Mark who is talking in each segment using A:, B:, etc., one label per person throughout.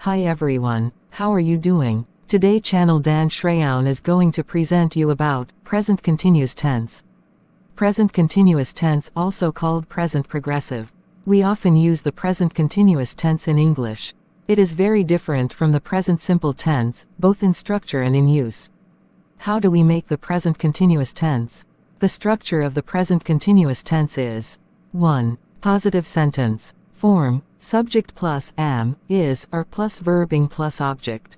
A: Hi everyone, how are you doing? Today channel Dan Sreyoun is going to present you about present continuous tense. Present continuous tense, also called present progressive. We often use the present continuous tense in English. It is very different from the present simple tense, both in structure and in use. How do we make the present continuous tense? The structure of the present continuous tense is 1. Positive sentence. Form, subject plus am, is, or plus verb ing plus object.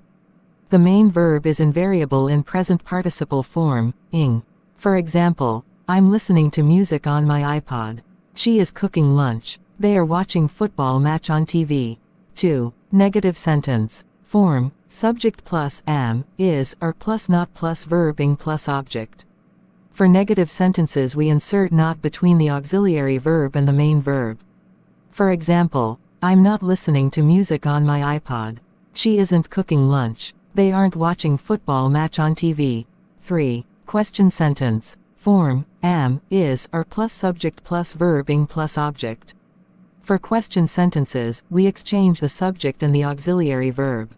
A: The main verb is invariable in present participle form, ing. For example, I'm listening to music on my iPod. She is cooking lunch. They are watching football match on TV. 2. Negative sentence. Form, subject plus am, is, or plus not plus verb ing plus object. For negative sentences we insert not between the auxiliary verb and the main verb. For example, I'm not listening to music on my iPod. She isn't cooking lunch. They aren't watching football match on TV. 3. Question sentence. Form, am, is, or plus subject plus verb ing plus object. For question sentences, we exchange the subject and the auxiliary verb.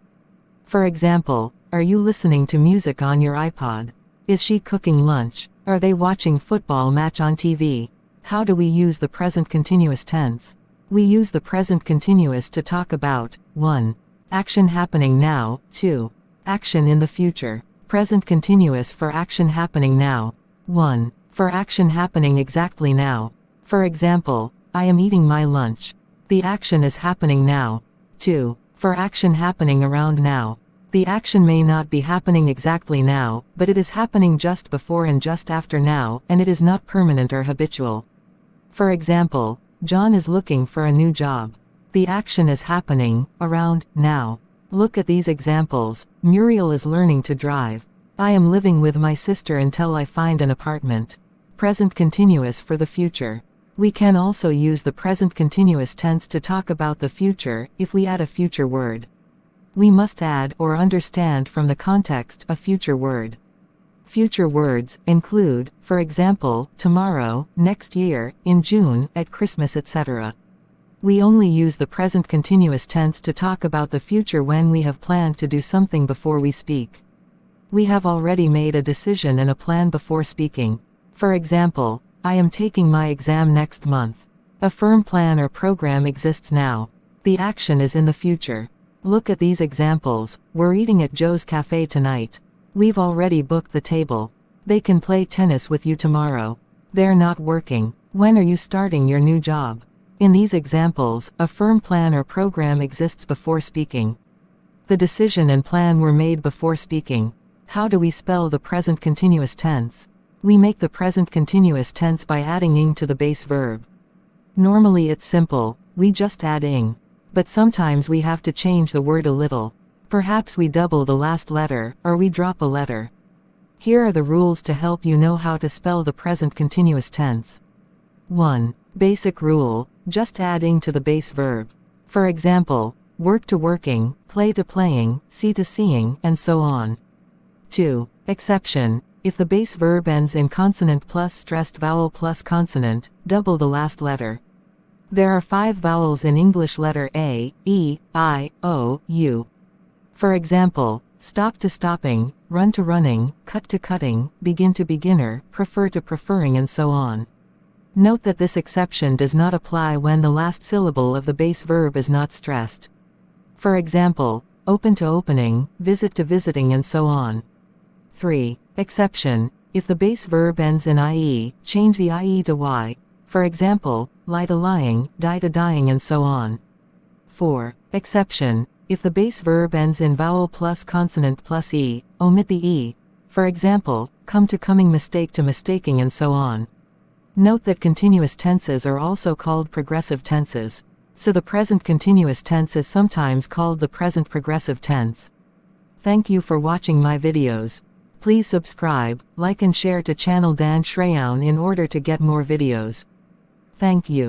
A: For example, are you listening to music on your iPod? Is she cooking lunch? Are they watching football match on TV? How do we use the present continuous tense? We use the present continuous to talk about 1. Action happening now, 2. Action in the future. Present continuous for action happening now. 1. For action happening exactly now. For example, I am eating my lunch. The action is happening now. 2. For action happening around now. The action may not be happening exactly now, but it is happening just before and just after now, and it is not permanent or habitual. For example, John is looking for a new job. The action is happening around now. Look at these examples. Muriel is learning to drive. I am living with my sister until I find an apartment. Present continuous for the future. We can also use the present continuous tense to talk about the future if we add a future word. We must add or understand from the context a future word. Future words include, for example, tomorrow, next year, in June, at Christmas, etc. We only use the present continuous tense to talk about the future when we have planned to do something before we speak. We have already made a decision and a plan before speaking. For example, I am taking my exam next month. A firm plan or program exists now. The action is in the future. Look at these examples. We're eating at Joe's Cafe tonight. We've already booked the table. They can play tennis with you tomorrow. They're not working. When are you starting your new job? In these examples, a firm plan or program exists before speaking. The decision and plan were made before speaking. How do we spell the present continuous tense? We make the present continuous tense by adding ing to the base verb. Normally it's simple, we just add ing. But sometimes we have to change the word a little. Perhaps we double the last letter, or we drop a letter. Here are the rules to help you know how to spell the present continuous tense. 1. Basic rule, just add ing to the base verb. For example, work to working, play to playing, see to seeing, and so on. 2. Exception. If the base verb ends in consonant plus stressed vowel plus consonant, double the last letter. There are 5 vowels in English: letter A, E, I, O, U. For example, stop to stopping, run to running, cut to cutting, begin to beginner, prefer to preferring, and so on. Note that this exception does not apply when the last syllable of the base verb is not stressed. For example, open to opening, visit to visiting, and so on. 3. Exception. If the base verb ends in ie, change the ie to y. For example, lie to lying, die to dying, and so on. 4. Exception. If the base verb ends in vowel plus consonant plus e, omit the e. For example, come to coming, mistake to mistaking, and so on. Note that continuous tenses are also called progressive tenses. So the present continuous tense is sometimes called the present progressive tense. Thank you for watching my videos. Please subscribe, like and share to channel Dan Sreyoun in order to get more videos. Thank you.